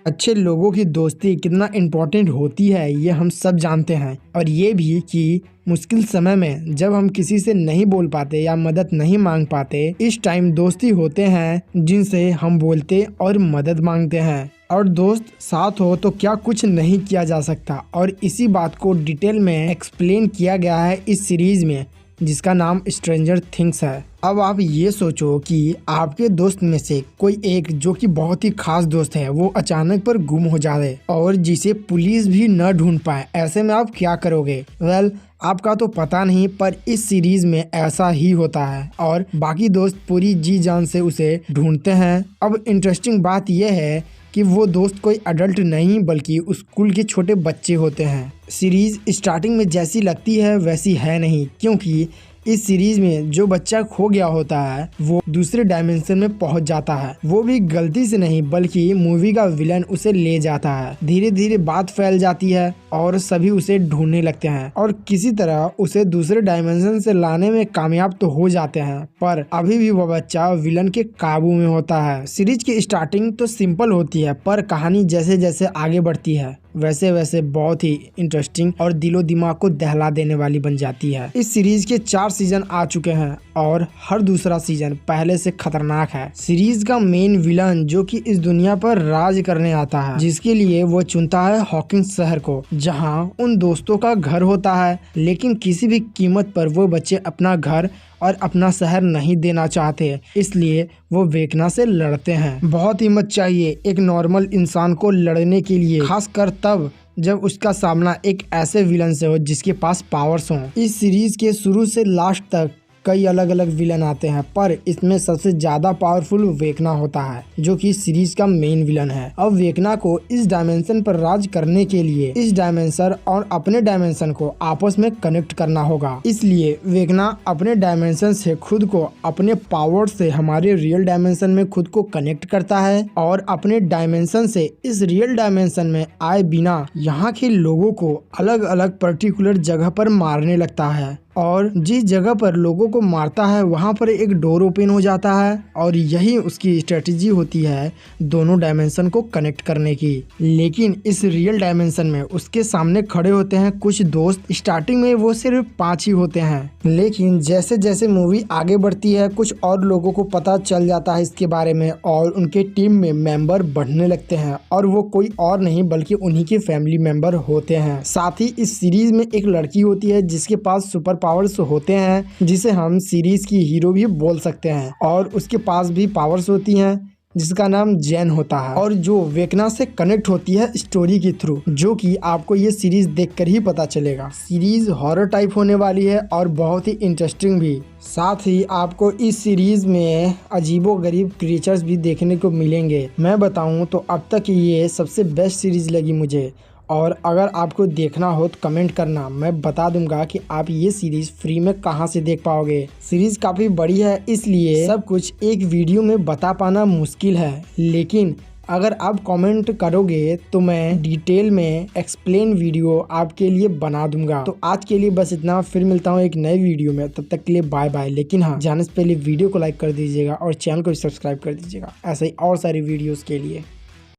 अच्छे लोगों की दोस्ती कितना इम्पोर्टेंट होती है ये हम सब जानते हैं। और ये भी कि मुश्किल समय में जब हम किसी से नहीं बोल पाते या मदद नहीं मांग पाते, इस टाइम दोस्ती होते हैं जिनसे हम बोलते और मदद मांगते हैं। और दोस्त साथ हो तो क्या कुछ नहीं किया जा सकता। और इसी बात को डिटेल में एक्सप्लेन किया गया है इस सीरीज में, जिसका नाम स्ट्रेंजर थिंग्स है। अब आप ये सोचो कि आपके दोस्त में से कोई एक जो कि बहुत ही खास दोस्त है वो अचानक पर गुम हो जाए और जिसे पुलिस भी न ढूंढ पाए, ऐसे में आप क्या करोगे? वेल, आपका तो पता नहीं, पर इस सीरीज में ऐसा ही होता है और बाकी दोस्त पूरी जी जान से उसे ढूंढते हैं। अब इंटरेस्टिंग बात यह है कि वो दोस्त कोई अडल्ट नहीं बल्कि स्कूल के छोटे बच्चे होते हैं। सीरीज स्टार्टिंग में जैसी लगती है वैसी है नहीं, क्योंकि इस सीरीज में जो बच्चा खो गया होता है वो दूसरे डायमेंशन में पहुंच जाता है। वो भी गलती से नहीं बल्कि मूवी का विलन उसे ले जाता है। धीरे धीरे बात फैल जाती है और सभी उसे ढूंढने लगते हैं और किसी तरह उसे दूसरे डायमेंशन से लाने में कामयाब तो हो जाते हैं, पर अभी भी वो बच्चा विलन के काबू में होता है। सीरीज की स्टार्टिंग तो सिंपल होती है, पर कहानी जैसे जैसे आगे बढ़ती है वैसे वैसे बहुत ही इंटरेस्टिंग और दिलो दिमाग को दहला देने वाली बन जाती है। इस सीरीज के 4 सीजन आ चुके हैं और हर दूसरा सीजन पहले से खतरनाक है। सीरीज का मेन विलन जो कि इस दुनिया पर राज करने आता है, जिसके लिए वो चुनता है हॉकिंस शहर को, जहां उन दोस्तों का घर होता है, लेकिन किसी भी कीमत पर वो बच्चे अपना घर और अपना शहर नहीं देना चाहते, इसलिए वो वेकना से लड़ते हैं। बहुत हिम्मत चाहिए एक नॉर्मल इंसान को लड़ने के लिए, खासकर तब जब उसका सामना एक ऐसे विलन से हो जिसके पास पावर्स हों। इस सीरीज के शुरू से लास्ट तक कई अलग अलग विलन आते हैं, पर इसमें सबसे ज्यादा पावरफुल वेकना होता है जो कि सीरीज का मेन विलन है। अब वेकना को इस डायमेंशन पर राज करने के लिए इस डायमेंशन और अपने डायमेंशन को आपस में कनेक्ट करना होगा। इसलिए वेकना अपने डायमेंशन से खुद को अपने पावर से हमारे रियल डायमेंशन में खुद को कनेक्ट करता है और अपने डायमेंशन से इस रियल डायमेंशन में आए बिना यहाँ के लोगों को अलग अलग पर्टिकुलर जगह पर मारने लगता है। और जिस जगह पर लोगों को मारता है वहां पर एक डोर ओपन हो जाता है और यही उसकी स्ट्रेटजी होती है दोनों डायमेंशन को कनेक्ट करने की। लेकिन इस रियल डायमेंशन में उसके सामने खड़े होते हैं कुछ दोस्त। स्टार्टिंग में वो सिर्फ 5 ही होते हैं, लेकिन जैसे जैसे मूवी आगे बढ़ती है कुछ और लोगों को पता चल जाता है इसके बारे में और उनके टीम में मेंबर बढ़ने लगते हैं और वो कोई और नहीं बल्कि उन्हीं के फैमिली मेंबर होते हैं। साथ ही इस सीरीज में एक लड़की होती है जिसके पास सुपर पावर्स होते हैं, जिसे हम सीरीज की हीरो भी बोल सकते हैं, और उसके पास भी पावर्स होती हैं जिसका नाम जैन होता है और जो वेकना से कनेक्ट होती है स्टोरी के थ्रू, जो कि आपको ये सीरीज देखकर ही पता चलेगा। सीरीज हॉरर टाइप होने वाली है और बहुत ही इंटरेस्टिंग भी। साथ ही आपको इस सीरीज में अजीबोगरीब क्रिएचर्स भी देखने को मिलेंगे। मैं बताऊं तो अब तक ये सबसे बेस्ट सीरीज लगी मुझे, और अगर आपको देखना हो तो कमेंट करना, मैं बता दूंगा कि आप ये सीरीज फ्री में कहां से देख पाओगे। सीरीज काफ़ी बड़ी है इसलिए सब कुछ एक वीडियो में बता पाना मुश्किल है, लेकिन अगर आप कमेंट करोगे तो मैं डिटेल में एक्सप्लेन वीडियो आपके लिए बना दूंगा। तो आज के लिए बस इतना, फिर मिलता हूँ एक नए वीडियो में, तब तक के लिए बाय बाय। लेकिन हाँ, जाने से पहले वीडियो को लाइक कर दीजिएगा और चैनल को भी सब्सक्राइब कर दीजिएगा ऐसे ही और सारी वीडियोज़ के लिए।